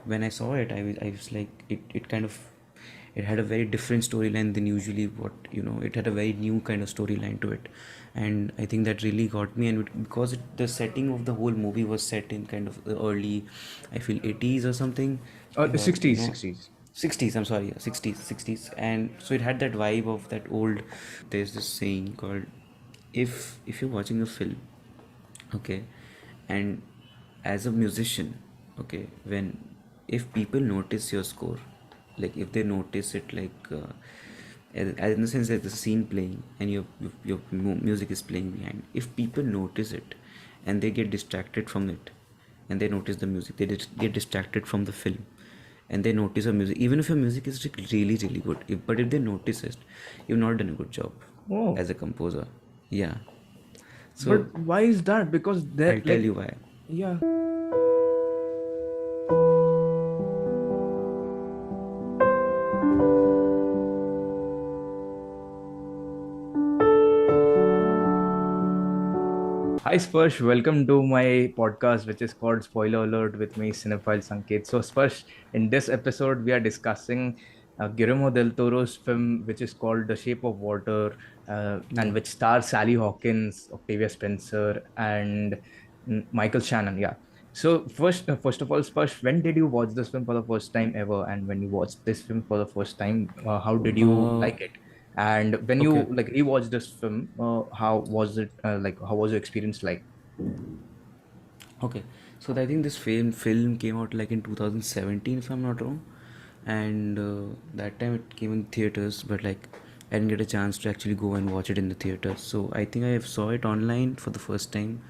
when I saw it, I was like, it kind of, it had a very different storyline than usually what, it had a very new kind of storyline to it. And I think that really got me. And because the setting of the whole movie was set in kind of the early, I feel 80s or something, 60s, 60s. 60s, I'm sorry, yeah, 60s. And so it had that vibe of that old, there's this saying called, if you're watching a film, okay, and as a musician, okay, when, if people notice your score, like if they notice it, like as in the sense that the scene playing and your music is playing behind, if people notice it and they get distracted from it, and they notice the music, they get distracted from the film, and they notice your music, even if your music is really really good, but if they notice it, you've not done a good job Oh, as a composer. Yeah. So but why is that? Because they're I'll tell like, you why. yeah. Hi Sparsh, welcome to my podcast, which is called Spoiler Alert with me, Cinephile Sanket. So Sparsh, in this episode, we are discussing Guillermo del Toro's film, which is called The Shape of Water, and Yeah. which stars Sally Hawkins, Octavia Spencer, and Michael Shannon. Yeah. So first of all, Sparsh, when did you watch this film for the first time ever? And when you watched this film for the first time, how did you Uh, like it? And when okay. you like rewatch this film, how was it? Like, how was your experience like? Okay. So I think this film came out like in 2017, if I'm not wrong, and that time it came in theaters, but like I didn't get a chance to actually go and watch it in the theaters. So I think I saw it online for the first time.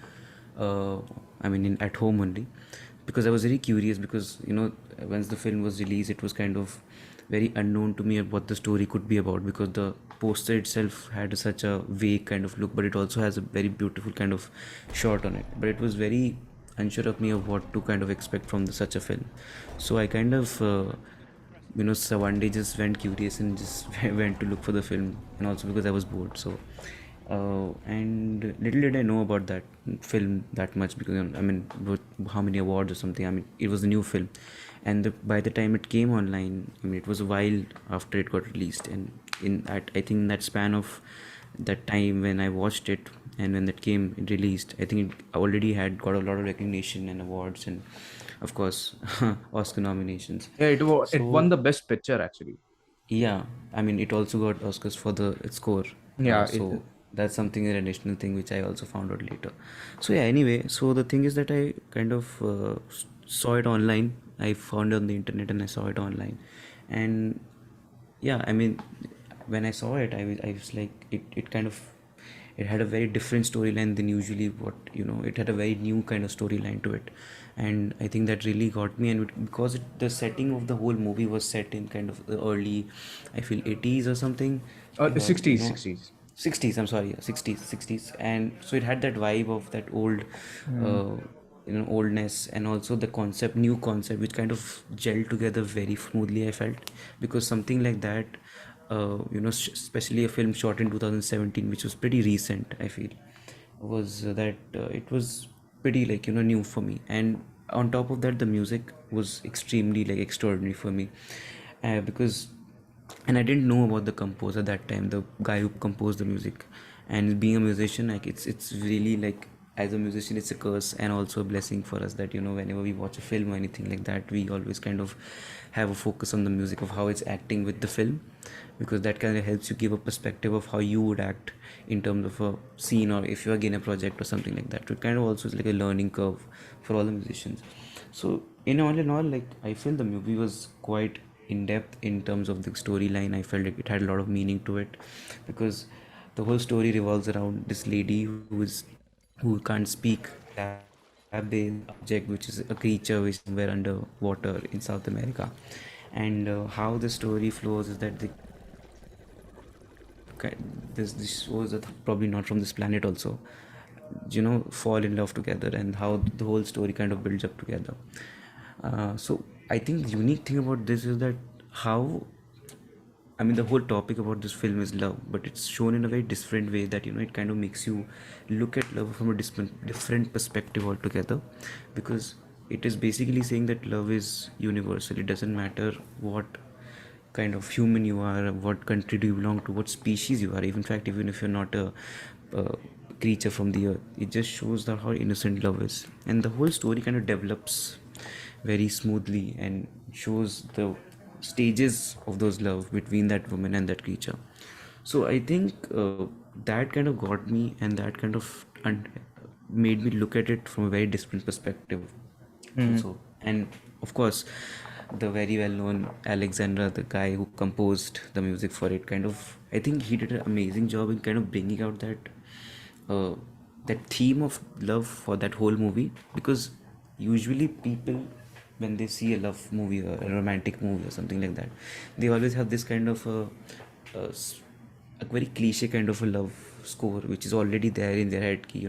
Uh, I mean, at home only, because I was very curious, because once the film was released, it was kind of very unknown to me what the story could be about, because the poster itself had such a vague kind of look, but it also has a very beautiful kind of shot on it. But it was very unsure of me of what to kind of expect from such a film. So I kind of so one day just went curious and just went to look for the film, and also because I was bored. So and little did I know about that film that much, because I mean, how many awards or something, I mean, it was a new film. And by the time it came online, I mean, it was a while after it got released. And in that, I think that span of that time when I watched it and when that came released, I think it already had got a lot of recognition and awards, and of course Oscar nominations. Yeah, it won So the best picture actually. yeah, I mean, it also got Oscars for the score. Yeah, So that's something, an additional thing which I also found out later. So yeah, anyway, so the thing is that I kind of saw it online. I found it on the internet and I saw it online, and yeah, I mean, when I saw it, I was like, it kind of, it had a very different storyline than usually what, it had a very new kind of storyline to it. And I think that really got me. And because the setting of the whole movie was set in kind of the early, I feel 80s or something, uh, you 60s, know 60s. 60s, I'm sorry, yeah, 60s. And so it had that vibe of that old, Mm. uh, oldness, and also the new concept, which kind of gelled together very smoothly, I felt. Because something like that, especially a film shot in 2017, which was pretty recent, I feel, was that it was pretty, like, new for me. And on top of that, the music was extremely, like, extraordinary for me, because, and I didn't know about the composer that time, the guy who composed the music. And being a musician, like, it's really, like, as a musician, it's a curse and also a blessing for us, that whenever we watch a film or anything like that, we always kind of have a focus on the music, of how it's acting with the film, because that kind of helps you give a perspective of how you would act in terms of a scene, or if you're again a project or something like that. So it kind of also is like a learning curve for all the musicians. So in all, like, I feel the movie was quite in depth in terms of the storyline. I felt like it had a lot of meaning to it, because the whole story revolves around this lady who can't speak. Crab is an object, which is a creature which is somewhere underwater in South America. And how the story flows is that this shows that probably not from this planet also, fall in love together, and how the whole story kind of builds up together. So I think the unique thing about this is that how, I mean, the whole topic about this film is love, but it's shown in a very different way, that it kind of makes you look at love from a different perspective altogether. Because it is basically saying that love is universal. It doesn't matter what kind of human you are, what country do you belong to, what species you are. In fact, even if you're not a creature from the earth, it just shows that how innocent love is, and the whole story kind of develops very smoothly and shows the stages of those love between that woman and that creature. So I think that kind of got me, and that kind of made me look at it from a very different perspective Mm. also. And of course, the very well known Alexandra, the guy who composed the music for it, kind of, I think he did an amazing job in kind of bringing out uh, that theme of love for that whole movie. Because usually people, when they see a love movie or a romantic movie or something like that, they always have this kind of a a very cliche kind of a love score which is already there in their head ki,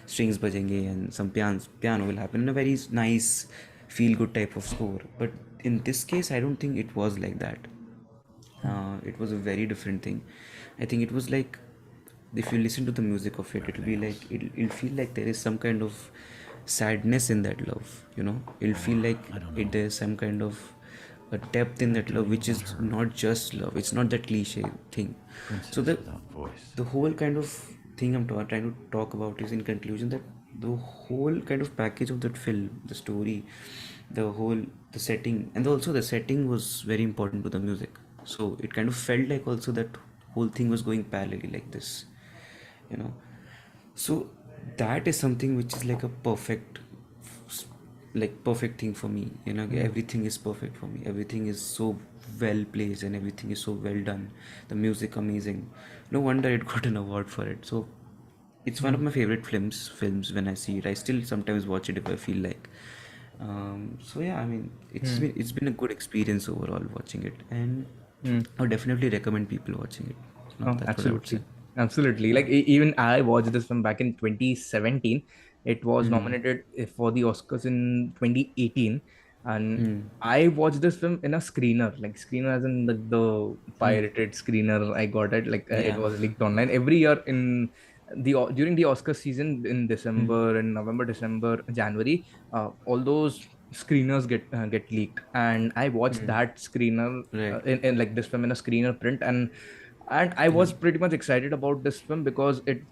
strings bajenge and some piano will happen in a very nice feel good type of score. But in this case I don't think it was like that. It was a very different thing. I think it was like, if you listen to the music of it, it'll be like it'll feel like there is some kind of sadness in that love. It'll feel like there's some kind of a depth in that love, which is not just love. It's not that cliche thing. So the whole kind of thing I'm trying to talk about is, in conclusion, that the whole kind of package of that film, the story, the setting, and also the setting was very important to the music. So it kind of felt like also that whole thing was going parallelly like this, you know. So that is something which is like a perfect thing for me. Everything is perfect for me. Everything is so well placed and everything is so well done. The music amazing. No wonder it got an award for it. So it's one of my favorite films when I see it. I still sometimes watch it if I feel like. So yeah, I mean, it's been a good experience overall watching it, and Mm. I would definitely recommend people watching it. Oh, That's what I would say. absolutely. Absolutely. Like even I watched this film back in 2017. It was Hmm. nominated for the Oscars in 2018. And Hmm. I watched this film in a screener, like screener as in the Hmm. pirated screener. I got it. Like it Yeah. was leaked online every year in during the Oscar season in Hmm. December, in November, December, January. All those screeners get leaked, and I watched Hmm. that screener Right. in like this film in a screener print. And I Yeah. was pretty much excited about this film because it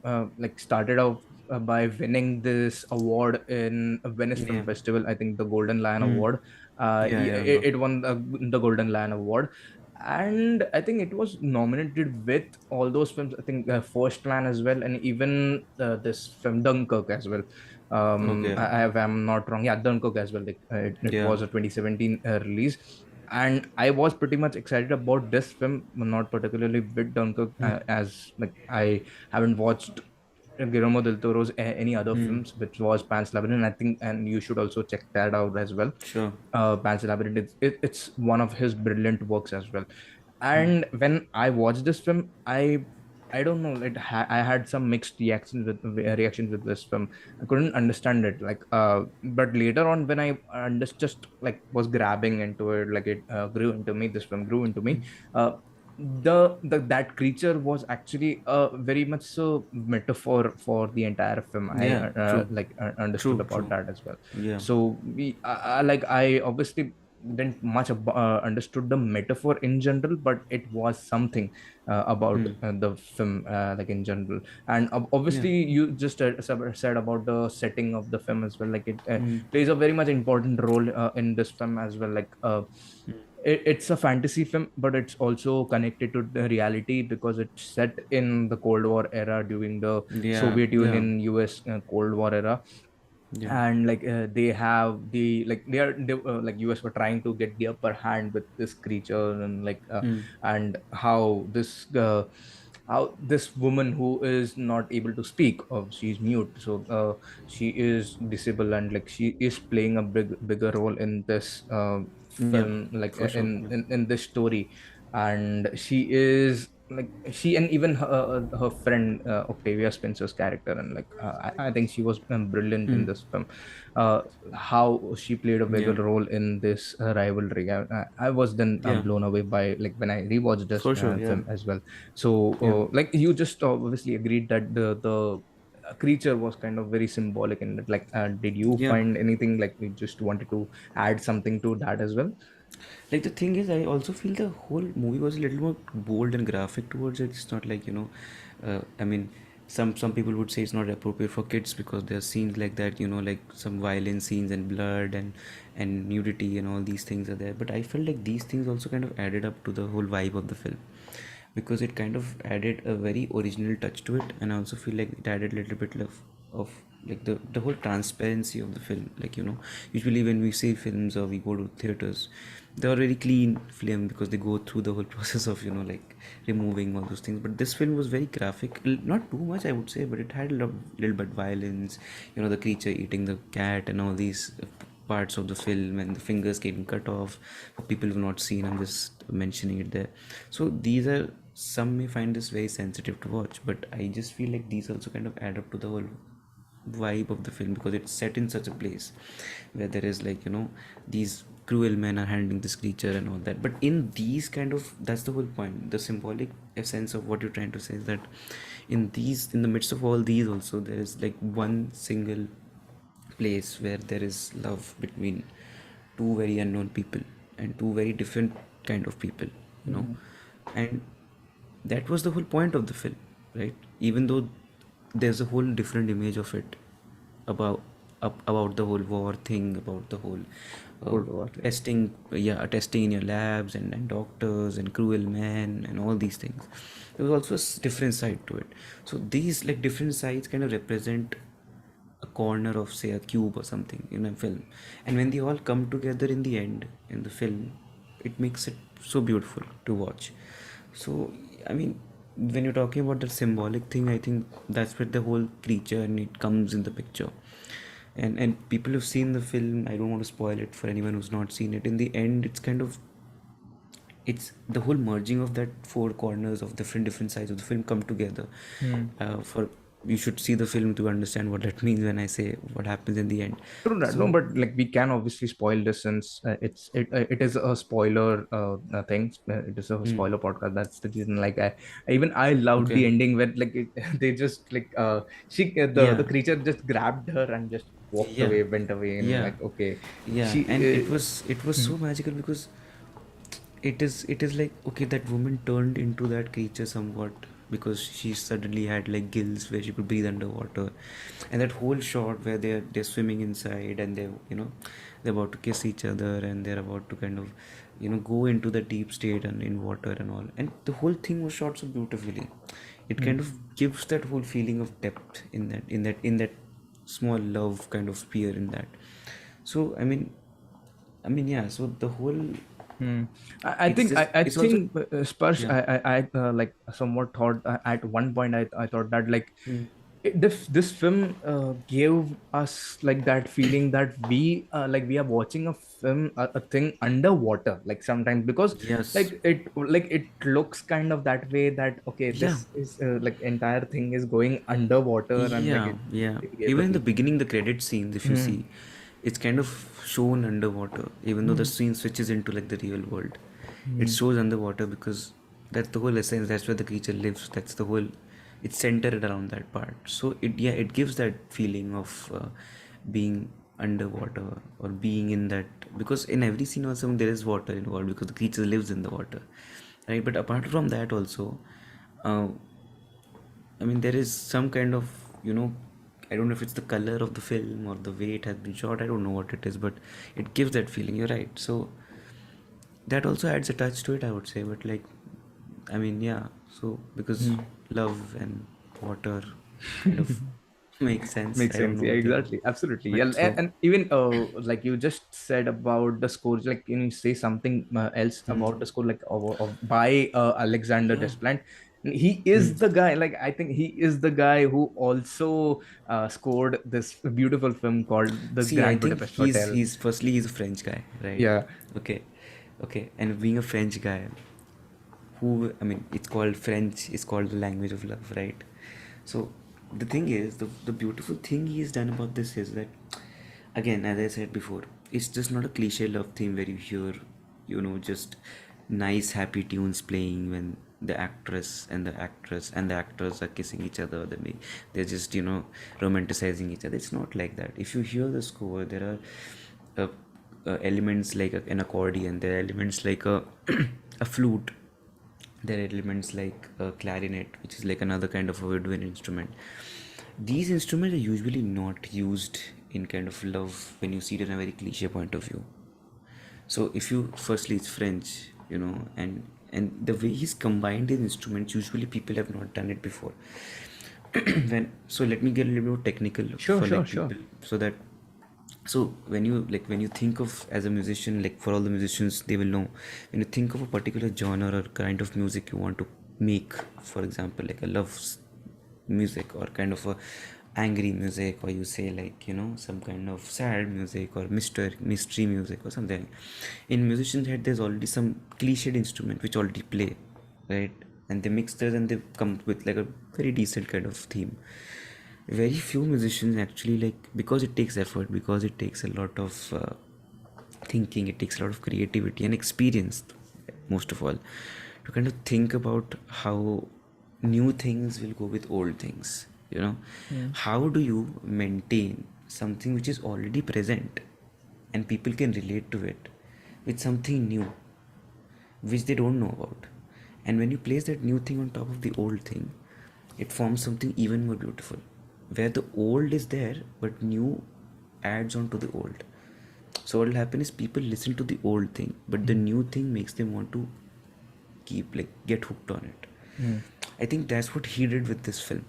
like started off by winning this award in a Venice Film Yeah. Festival. I think the Golden Lion Hmm. Award. Yeah, I remember. It won the Golden Lion Award, and I think it was nominated with all those films. I think First Man as well, and even this film Dunkirk as well. Okay. If I'm not wrong, yeah, Dunkirk as well. Like it Yeah. was a 2017 release, and I was pretty much excited about this film, not particularly with Dunkirk, Hmm. as like I haven't watched Guillermo del Toro's any other Hmm. films, which was Pan's Labyrinth, I think, and you should also check that out as well. Sure. Pan's Labyrinth, it's one of his brilliant works as well. Hmm. And when I watched this film, I don't know, like I had some mixed reactions with this film. I couldn't understand it, like but later on when I just like was grabbing into it, like it grew into me. This film grew into me. uh, the that creature was actually a very much so metaphor for the entire film. I Yeah. True. like understood True. about True. that as well. Yeah. So like I obviously didn't much understood the metaphor in general, but it was something about Hmm. the film, like in general. And Yeah. obviously you just said about the setting of the film as well. Like it Hmm. plays a very much important role in this film as well. Like it's a fantasy film, but it's also connected to the reality because it's set in the Cold War era, during the Yeah. Soviet Yeah. Union US Cold War era. Yeah. And like they have the like they like US were trying to get the upper hand with this creature, and like Hmm. and how this woman who is not able to speak, she's mute, so she is disabled, and like she is playing a bigger role in this Yeah. film, like For sure. Yeah. in this story. And she is like she, and even her friend Octavia Spencer's character, and like I think she was brilliant in Hmm. this film. How she played a bigger Yeah. role in this rivalry. I was then Yeah. blown away by, like, when I rewatched this For sure. Yeah. film as well. So Yeah. like you just obviously agreed that the creature was kind of very symbolic in it. Like, did you Yeah. find anything like you just wanted to add something to that as well? Like the thing is, I also feel the whole movie was a little more bold and graphic towards it. It's not like, I mean, some people would say it's not appropriate for kids because there are scenes like that, like some violent scenes and blood and nudity and all these things are there. But I felt like these things also kind of added up to the whole vibe of the film, because it kind of added a very original touch to it. And I also feel like it added a little bit of like the whole transparency of the film. Like, usually when we see films or we go to theaters, they are very clean film because they go through the whole process of, like removing all those things. But this film was very graphic, not too much I would say, but it had a little bit violence, the creature eating the cat and all these parts of the film, and the fingers getting cut off. For people who have not seen, I'm just mentioning it there. So these are, some may find this very sensitive to watch, but I just feel like these also kind of add up to the whole vibe of the film, because it's set in such a place where there is, like, these cruel men are handling this creature and all that. But in these kind of, that's the whole point, the symbolic essence of what you're trying to say is that in the midst of all these also, there is like one single place where there is love between two very unknown people and two very different kind of people, you know Mm. and that was the whole point of the film, right? Even though there's a whole different image of it, about about the whole war thing, about the whole uh, Cold War thing. testing, yeah, testing in your labs, and doctors and cruel men and all these things. There was also a different side to it. So these, like, different sides kind of represent a corner of, say, a cube or something in a film. And when they all come together in the end in the film, it makes it so beautiful to watch. So, I mean, when you're talking about the symbolic thing, I think that's where the whole creature and it comes in the picture. And people who've seen the film, I don't want to spoil it for anyone who's not seen it. In the end, it's kind of, it's the whole merging of that four corners of different sides of the film come together. Hmm. For You should see the film to understand what that means when I say what happens in the end. True that. No, So but like we can obviously spoil this since it is a spoiler thing. It is a hmm, spoiler podcast. That's the reason. Like I loved okay, the ending when like they just like the yeah, creature just grabbed her and just walked yeah, away, went away, and yeah, like okay, yeah. she. And it was Hmm. so magical because it is like, okay, that woman turned into that creature somewhat, because she suddenly had like gills where she could breathe underwater. And that whole shot where they're swimming inside, and they're about to kiss each other, and they're about to kind of go into the deep state and in water and all, and the whole thing was shot so beautifully. It Hmm. kind of gives that whole feeling of depth in that small love kind of sphere in that. So I mean, yeah, so the whole, Hmm. I it's think just, I it's also, think Sparsh, yeah. I like somewhat thought at one point I thought that like Hmm. this film gave us like that feeling that we are watching a film, a thing underwater, like sometimes, because Yes. like it looks kind of that way, that okay, Yeah. this is like entire thing is going underwater, and like Yeah. Yeah. it gave the Even in the feeling. beginning, the credit scenes, if you Hmm. see, it's kind of shown underwater, even though the Hmm. scene switches into like the real world. It Hmm. shows underwater because that's the whole essence. That's where the creature lives. That's the whole. It's centered around that part. So it gives that feeling of being underwater, or being in that, because in every scene also there is water involved because the creature lives in the water, right? But apart from that also, uh, I mean, there is some kind of, I don't know if it's the color of the film or the way it has been shot. I don't know what it is, but it gives that feeling. You're right. So that also adds a touch to it, I would say. But like, I mean, yeah. So because Hmm. love and water kind of makes sense. Makes I don't sense. know Yeah, what they, exactly. Absolutely. but Yeah. so. And even like you just said about the score, like can you say something else Hmm. about the score, like by Alexander Yeah. Desplat? He Hmm. is the guy, like I think he is the guy who also scored this beautiful film called The See, I Grand think Budapest he's Hotel. he's firstly he's a French guy, right? Yeah. Okay, okay, and being a French guy, who, I mean, it's called French, it's called the language of love, right? So the thing is, the beautiful thing he's done about this is that, again, as I said before, it's just not a cliche love theme where you hear, just nice happy tunes playing when the actress and the actress and the actors are kissing each other, they're just romanticizing each other. It's not like that. If you hear the score, there are elements like an accordion, there are elements like a a flute, there are elements like a clarinet, which is like another kind of a woodwind instrument. These instruments are usually not used in kind of love when you see it in a very cliche point of view. So if you, firstly it's French, and the way he's combined these instruments, usually people have not done it before. So let me get a little bit more technical Sure, for sure, like sure. people, so that, so when you think of, as a musician, like for all the musicians, they will know, when you think of a particular genre or kind of music you want to make, for example like a music, or kind of a angry music, or you say like some kind of sad music, or mystery music or something, in musician's head there's already some cliched instrument which already play, right? And they mix this and they come with like a very decent kind of theme. Very few musicians actually, like, because it takes effort, because it takes a lot of thinking, it takes a lot of creativity and experience, most of all, to kind of think about how new things will go with old things. How do you maintain something which is already present and people can relate to it with something new which they don't know about? And when you place that new thing on top of the old thing, it forms something even more beautiful, where the old is there but new adds on to the old. So what will happen is people listen to the old thing, but the new thing makes them want to keep, like, get hooked on it. I think that's what he did with this film.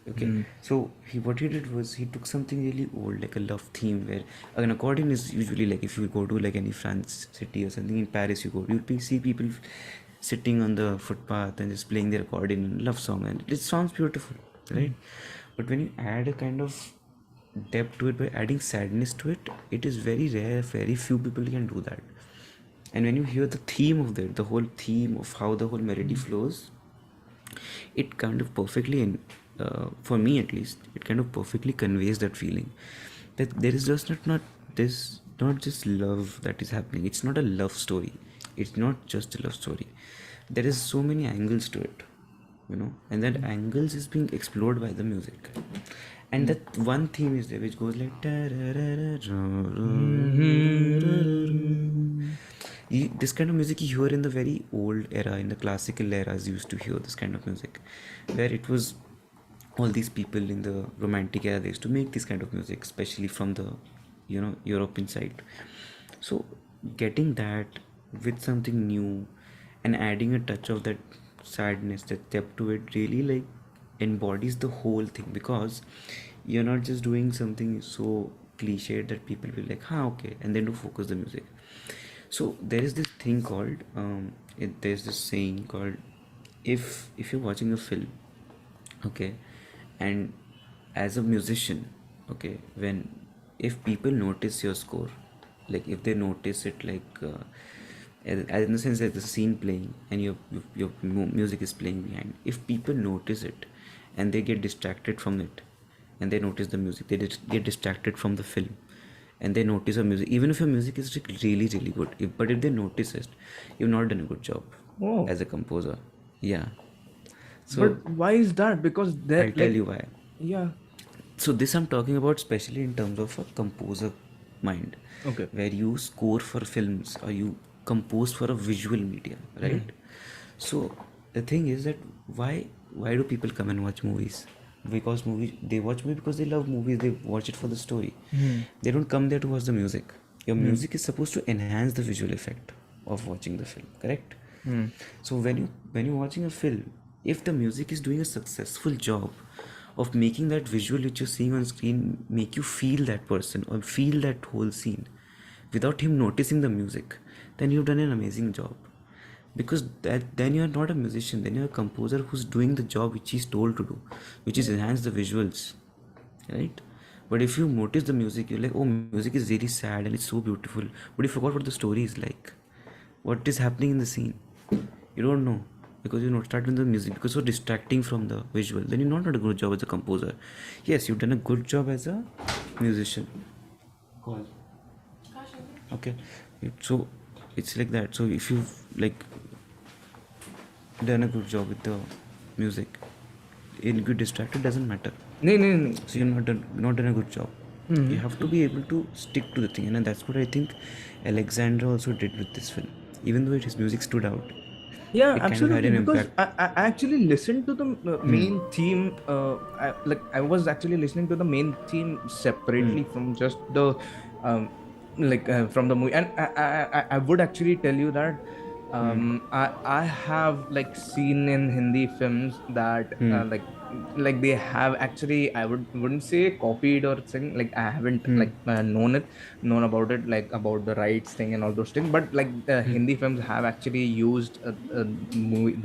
Okay, so what he did was he took something really old, like a love theme, where an accordion is usually, like, if you go to like any France city or something, in Paris you go, see people sitting on the footpath and just playing their accordion in a love song, and it sounds beautiful, right? But when you add a kind of depth to it by adding sadness to it, it is very rare, very few people can do that. And when you hear the theme of that, the whole theme of how the whole melody flows, it kind of perfectly, for me at least, it kind of perfectly conveys that feeling that there is just not this, not just love that is happening. It's not a love story, it's not just a love story. There is so many angles to it, and that angles is being explored by the music. And that one theme is there which goes like this kind of music you hear in the very old era, in the classical eras, used to hear this kind of music, where it was all these people in the romantic era, they used to make this kind of music, especially from the European side. So getting that with something new and adding a touch of that sadness, that depth to it, really like embodies the whole thing, because you're not just doing something so cliched that people will like, okay, and then to focus the music. So there is this thing called there's this saying called, if you're watching a film, okay, and as a musician, okay, when, if people notice your score, like if they notice it, like as in the sense that there's a scene playing and your music is playing behind, if people notice it and they get distracted from it, and they notice the music, they get distracted from the film, and they notice your music, even if your music is like really really good, but if they notice it, you've not done a good job Oh, as a composer. Yeah. So but why is that? Because I'll that, tell like, you why. yeah, So this I'm talking about especially in terms of a composer mind, okay. where you score for films or you compose for a visual media, right? So the thing is that why do people come and watch movies? Because they watch movies because they love movies, they watch it for the story. They don't come there to watch the music. Your music is supposed to enhance the visual effect of watching the film, correct? So when you're watching a film, if the music is doing a successful job of making that visual which you're seeing on screen make you feel that person or feel that whole scene without him noticing the music, then you've done an amazing job. Because then you're not a musician, then you're a composer who's doing the job which he's told to do, which is enhance the visuals, right? But if you notice the music, you're like, oh, music is really sad and it's so beautiful, but you forgot what the story is like, what is happening in the scene. You don't know, because you're not starting the music, because you're distracting from the visual. Then you're not done a good job as a composer. Yes, you've done a good job as a musician. Call. Okay. So it's like that. So if you like, done a good job with the music. You'll get distracted, doesn't matter. नहीं नहीं नहीं. So you're not done a good job. You have to be able to stick to the thing, and that's what I think Alexander also did with this film. Even though his music stood out, Yeah, it kind of had absolutely. an Because impact. I actually listened to the main theme. I was actually listening to the main theme Hmm. separately from just the, um, from the movie. And I would actually tell you that Hmm. I have like seen in Hindi films that Hmm. like they have actually, I wouldn't say copied or something, like I haven't Hmm. known about it, like about the rights thing and all those things, but like Hmm. Hindi films have actually used movie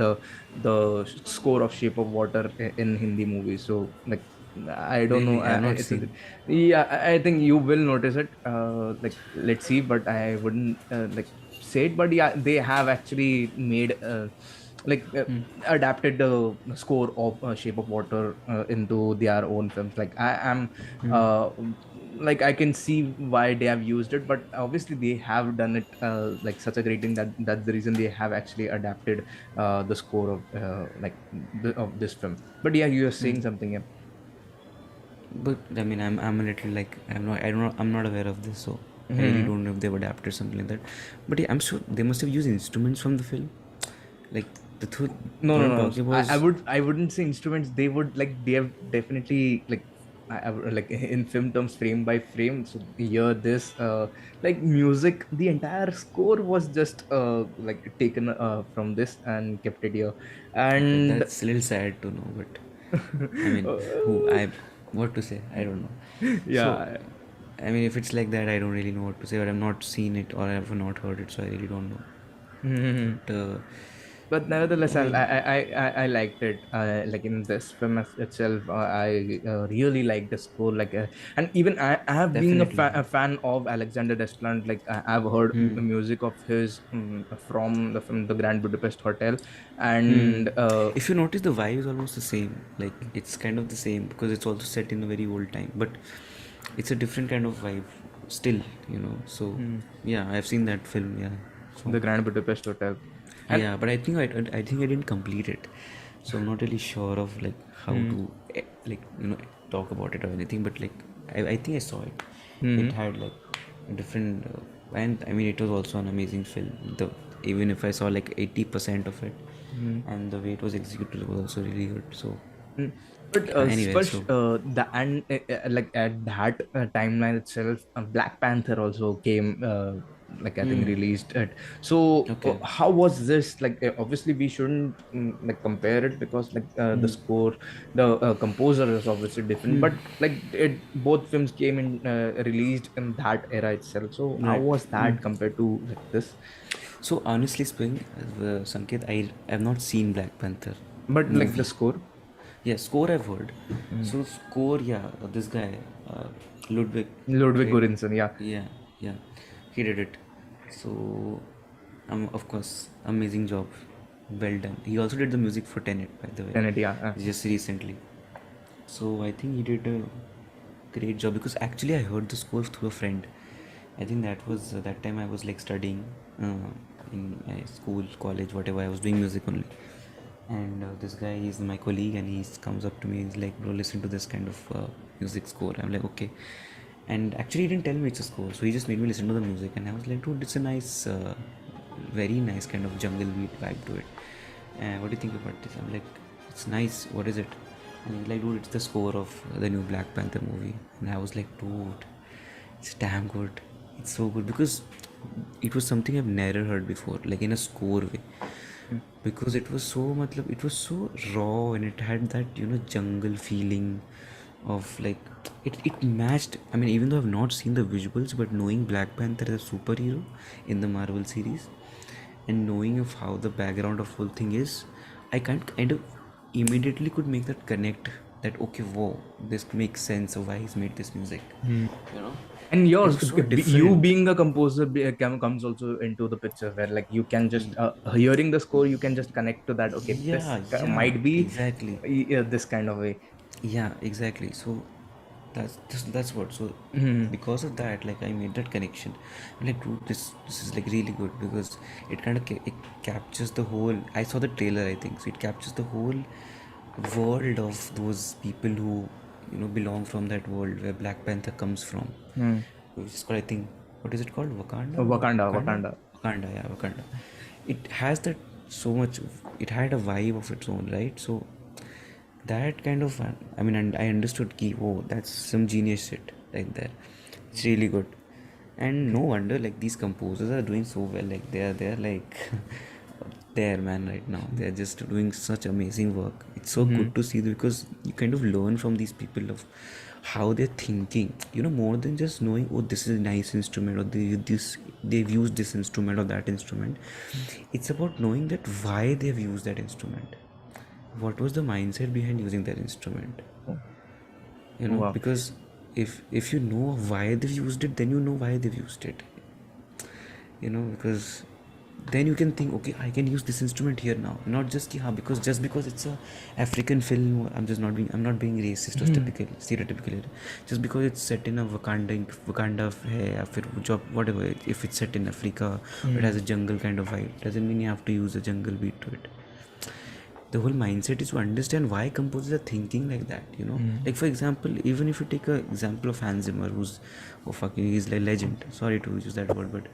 the score of Shape of Water in Hindi movies. So like I don't know, Really, I have not it's seen. yeah, I think you will notice it, like let's see, but I wouldn't like say it, but yeah, they have actually made like adapted the score of Shape of Water into their own films. Like I am Hmm. uh, like I can see why they have used it, but obviously they have done it like such a great thing that that's the reason they have actually adapted the score of of this film. But yeah, you are Hmm. saying something. Yeah. But I mean, I'm a little like I'm not aware of this, so I really Hmm. don't know if they've adapted something like that. But yeah, I'm sure they must have used instruments from the film. Like No, what no, I'm no. talking about is I wouldn't say instruments. They would like they have definitely like like in film terms, frame by frame. So here this like music, the entire score was just like taken from this and kept it here, okay. and That's a little sad to know, but I mean, who I what to say? I don't know. So yeah. I mean, if it's like that, I don't really know what to say. But I've not seen it or I've not heard it, so I really don't know. Mhm. But But nevertheless, I mean, I liked it. Like in this film itself, I really liked the score. Like, and even I have been definitely. a fan of Alexander Desplat. Like, I've heard Hmm. music of his from the Grand Budapest Hotel, Hmm. and If you notice, the vibe is almost the same. Like it's kind of the same because it's also set in a very old time, but it's a different kind of vibe still. So hmm, yeah, I've seen that film. Yeah. So the Grand Budapest Hotel, and yeah, but I think I didn't complete it, so I'm not really sure of like how hmm, to like talk about it or anything. But like I think I saw it. It hmm, had like different, and I mean it was also an amazing film. Even if I saw like 80% of it, hmm. and the way it was executed was also really good. So Mm. But yeah, anyway, Sparsh, so the and like at that timeline itself, Black Panther also came. Like I think hmm, released it. So okay, how was this? Like obviously we shouldn't like compare it because like the hmm, score, the composer is obviously different. hmm, But like it, both films came in released in that era itself. So how right, was hmm. that compared to like this? So honestly speaking, Sanket, I have not seen Black Panther But like the movie. score. Yeah, score I've heard. Mm. So score, yeah, this guy, uh, Ludwig, Ludwig right? Göransson, yeah. Yeah, yeah, he did it. So, of course, amazing job, well done. He also did the music for Tenet, by the way, Tenet, yeah. just recently. So I think he did a great job because actually I heard the score through a friend. I think that was that time I was like studying in my school, college, whatever. I was doing music only, and this guy is my colleague, and he comes up to me. He's like, "Bro, listen to this kind of music score." I'm like, "Okay," and actually he didn't tell me it's a score, so he just made me listen to the music, and I was like, "Dude, it's a nice, very nice kind of jungle beat vibe to it." What do you think about this? I'm like, "It's nice. What is it?" And he's like, "Dude, it's the score of the new Black Panther movie." And I was like, "Dude, it's damn good. It's so good because it was something I've never heard before, like in a score way. Because it was so raw and it had that jungle feeling of like it matched. I mean, even though I've not seen the visuals, but knowing Black Panther as a superhero in the Marvel series, and knowing of how the background of whole thing is, I can't kind of immediately could make that connect, that okay, whoa, this makes sense of why he's made this music. Hmm. You know, And it yours, was so you different. being a composer comes also into the picture where like you can just hearing the score, you can just connect to that. Okay, this Yeah, yeah, might be exactly. this kind of way. Yeah, exactly. So that's what. So Hmm. because of that, like I made that connection. I'm like, dude, this is like really good because it kind of it captures the whole. I saw the trailer, I think, so it captures the whole world of those people who belong from that world where Black Panther comes from, Hmm. which is called, I think, what is it called, Wakanda or Wakanda, Wakanda? Wakanda. Wakanda, yeah, Wakanda. It has that so much. It had a vibe of its own, right? So that kind of, I mean, and I understood ki, oh, that's some genius shit like that. It's really good. And no wonder like these composers are doing so well. Like they're like there, man, right now they're just doing such amazing work. It's so Hmm. good to see because you kind of learn from these people of how they're thinking, more than just knowing, oh, this is a nice instrument, or they've used this instrument or that instrument. It's about knowing that why they've used that instrument, what was the mindset behind using that instrument. Oh, wow. Because if you know why they've used it, then you know why they've used it. Because then you can think, okay, I can use this instrument here now, not just ki, because it's a African film. I'm not being racist or Hmm. stereotypical here. Just because it's set in a Wakanda hai, ya fir job, whatever, if it's set in Africa, it Hmm. has a jungle kind of vibe, doesn't mean you have to use a jungle beat to it. The whole mindset is to understand why composers are thinking like that. Hmm. Like, for example, even if you take an example of Hans Zimmer, who's, oh fucking, he's like legend, sorry to use that word, but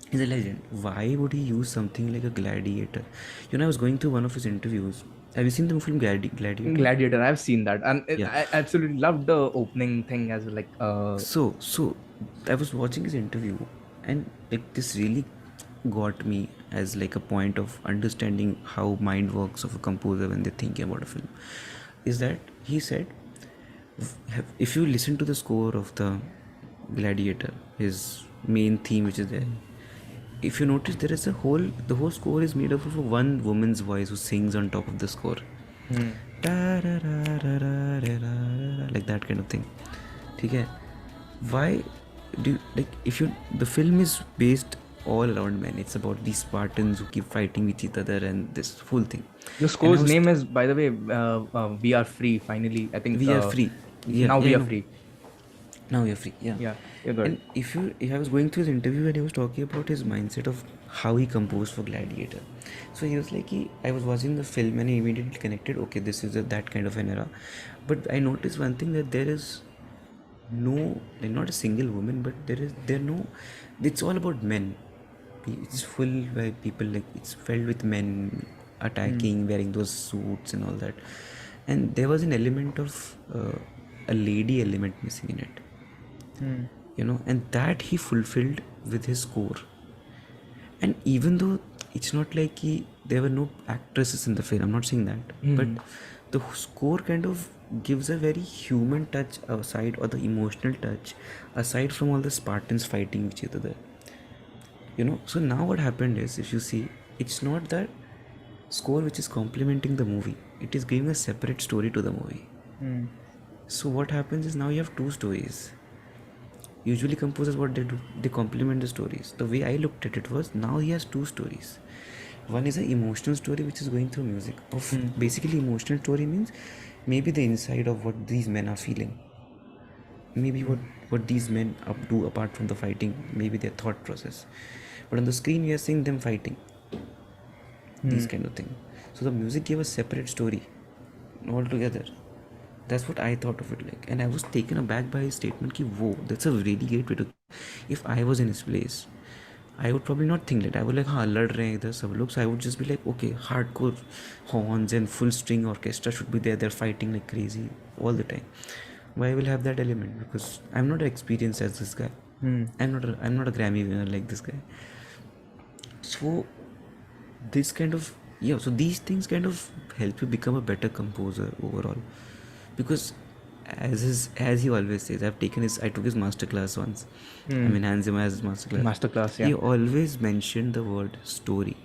he's a legend. Why would he use something like a Gladiator? I was going through one of his interviews. Have you seen the film Gladiator? Gladiator, I've seen that, and Yeah. I absolutely loved the opening thing as like So I was watching his interview, and like this really got me as like a point of understanding how mind works of a composer when they're thinking about a film. Is that he said, if you listen to the score of the Gladiator, his main theme which is there, if you notice, there is the whole score is made up of one woman's voice who sings on top of the score. Hmm. Like that kind of thing. Okay, why do you, like, if you the film is based all around men, it's about these Spartans who keep fighting with each other and this whole thing. The And I score's was name is, by the way, "We Are Free." Finally, I think we are free. Yeah, now yeah, we I are know. free. Now you're free, yeah. Yeah, you're good. And if I was going through his interview and he was talking about his mindset of how he composed for Gladiator. So he was like, I was watching the film and he immediately connected, okay, this is that kind of an era. But I noticed one thing, that there is no, like, not a single woman, but there no, it's all about men. It's full by people, like it's filled with men Hmm. attacking, wearing those suits and all that. And there was an element of a lady element missing in it, Hmm. and that he fulfilled with his score. And even though it's not like there were no actresses in the film, I'm not saying that, but Hmm. the score kind of gives a very human touch aside, or the emotional touch aside from all the Spartans fighting each other. So now what happened is, if you see, it's not that score which is complementing the movie, it is giving a separate story to the movie. Hmm. So what happens is, now you have two stories. Usually composers, what they do, they complement the stories. The way I looked at it was, now he has two stories. One is an emotional story which is going through music. Of Hmm. basically, emotional story means maybe the inside of what these men are feeling, maybe what these men up do apart from the fighting, maybe their thought process. But on the screen we are seeing them fighting, these Hmm. kind of thing. So the music gave a separate story altogether. That's what I thought of it like, and I was taken aback by his statement ki, whoa, that's a really great way to. If I was in his place, I would probably not think that. I would like, हाँ लड़ रहे हैं इधर सब लोग, so I would just be like, okay, hardcore horns and full string orchestra should be there. They're fighting like crazy all the time. Why will have that element? Because I'm not experienced as this guy. Hmm. I'm not a Grammy winner like this guy. So this kind of, yeah, so these things kind of help you become a better composer overall. Because as he always says, I took his masterclass once. I Hmm. mean, Hans Zimmer has his masterclass. Masterclass, He yeah. always mentioned the word story.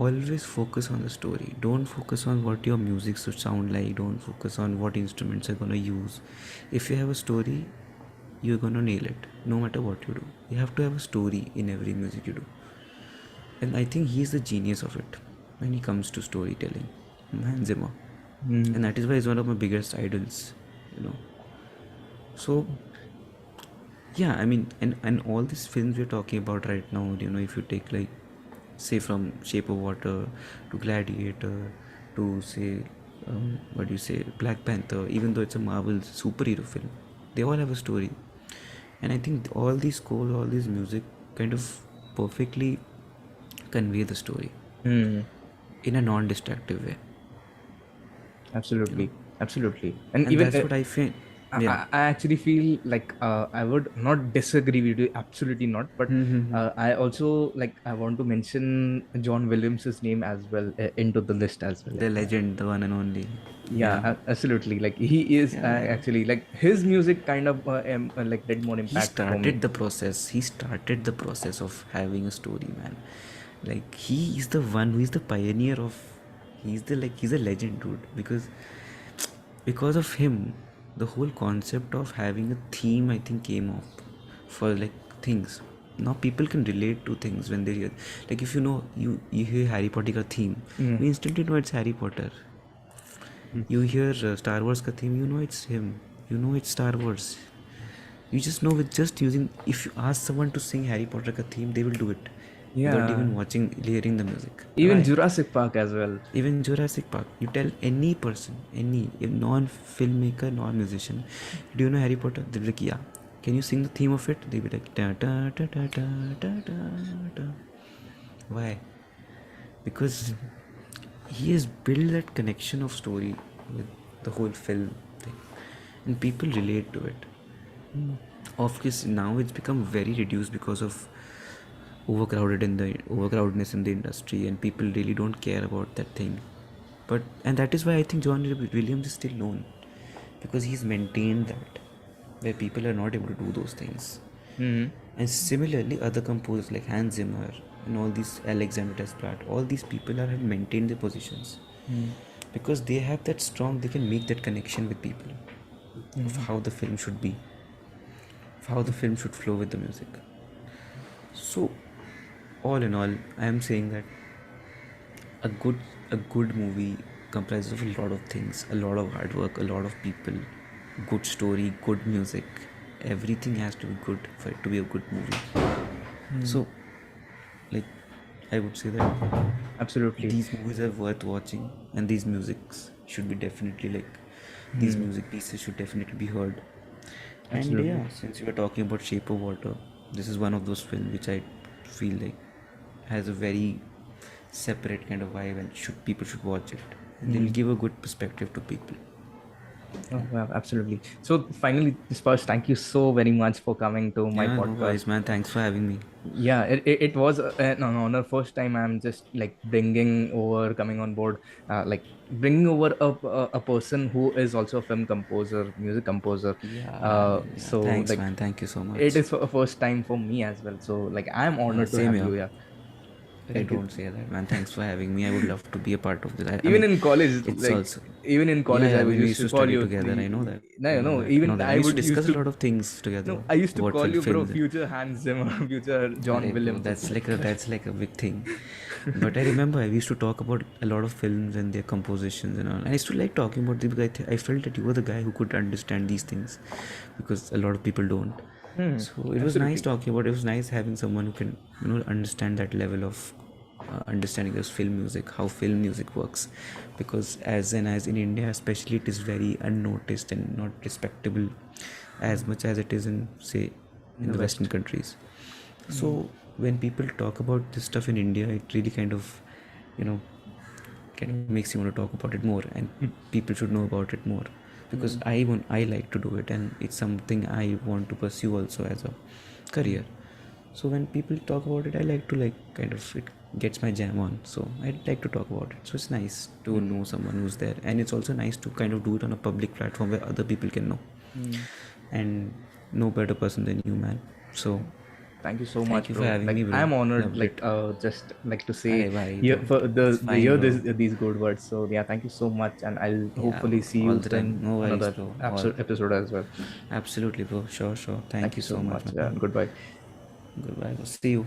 Always focus on the story. Don't focus on what your music should sound like. Don't focus on what instruments you're gonna use. If you have a story, you're gonna nail it, no matter what you do. You have to have a story in every music you do. And I think he's the genius of it when it comes to storytelling, Hans Zimmer. Hmm. And that is why he's one of my biggest idols, you know. So yeah, I mean, and all these films we're talking about right now, you know, if you take like, say, from Shape of Water to Gladiator to, say, what do you say, Black Panther, even though it's a Marvel superhero film, they all have a story. And I think all these scores, all this music kind of perfectly convey the story Hmm. in a non-distractive way, you know. Absolutely, absolutely. And And even that's what I feel. I, Yeah. I actually feel like I would not disagree with you, absolutely not. But I also like I want to mention John Williams's name as well into the list as well. The legend, the one and only. Yeah, Yeah. absolutely. Like he is Yeah, yeah. actually like his music kind of like did more He impact for started me. the process. He started the process of having a story, man. Like, he is the one who is the pioneer of. He's the, like, he's a legend, dude. Because of him, the whole concept of having a theme, I think, came up for like things. Now people can relate to things when they hear, like, if you know, you hear Harry Potter ka theme, Mm. you instantly know it's Harry Potter. You hear Star Wars ka theme, you know it's him. You know it's Star Wars. You just know with just using. If you ask someone to sing Harry Potter ka theme, they will do it without Yeah, even watching, hearing the music. even Why? Jurassic Park as well. Even Jurassic Park. You tell any person, any non-filmmaker, non-musician, do you know Harry Potter? They'll be like, yeah. Can you sing the theme of it? They'll be like, da da da da da da da da. Why? Because he has built that connection of story with the whole film thing, and people relate to it. Of course, now it's become very reduced because of overcrowdedness in the industry, and people really don't care about that thing. But and that is why I think John Williams is still known, because he's maintained that, where people are not able to do those things. Mm. And similarly, other composers like Hans Zimmer and all these, Alexander Desplat, all these people have maintained their positions Mm. because they have that strong. They can make that connection with people of how the film should be, of how the film should flow with the music. So, all in all, I am saying that a good a good movie comprises of a lot of things, a lot of hard work, a lot of people, good story, good music. Everything has to be good for it to be a good movie. So, like, I would say that Absolutely. these movies are worth watching, and these musics should be definitely, like, these music pieces should definitely be heard. And Absolutely. yeah, since you were talking about Shape of Water, this is one of those films which I feel like has a very separate kind of vibe, and people should watch it, and they'll give a good perspective to people. Oh, well, absolutely. So finally, Sparsh, thank you so very much for coming to my Yeah, no podcast. worries, man. Thanks for having me. Yeah, it was an honor. First time I'm just like bringing over, coming on board, like bringing over a person who is also a film composer, music composer. Yeah. So Thanks, like man. Thank you so it much. is a first time for me as well. So like I'm honored to Same have here. you. Yeah, thank you. Don't say that, man. Thanks for having me. I would love to be a part of this. I Even mean, in college, it's like also. even in Yeah, college, I yeah. We used used to to call study you. together. I know that. I No, know no. that. I know Even that. I We used to would used discuss a to. lot of things together No, I used to about call you, bro. films. Future Hans Zimmer, future John Arey bro, Williams. that's like a big thing. But I remember I used to talk about a lot of films and their compositions and all. And I used to like talking about them because I felt that you were the guy who could understand these things, because a lot of people don't. So it was nice Absolutely. talking about. It was nice having someone who can, understand that level of understanding of film music, how film music works, because as in India especially, it is very unnoticed and not respectable as much as it is in, say, In in the the Western West. countries. So when people talk about this stuff in India, it really kind of, you know, kind of makes you want to talk about it more, and people should know about it more, because I like to do it, and it's something I want to pursue also as a career. So when people talk about it, I like to, like, kind of, it gets my jam on, so I like to talk about it. So it's nice to know someone who's there, and it's also nice to kind of do it on a public platform where other people can know, and no better person than you, man. So Thank you so thank much, you for bro. having me, Like bro. I'm honored. Loved Like it. just like to Arey say bhai, here for it's the fine, hear bro. these good words. So yeah, thank you so much, and I'll Yeah, hopefully bro, see all you the time. in No worries, another bro. All episode as well. absolutely, bro. Sure. Thank Thank you you so so much, much. man. Goodbye. Goodbye. See you.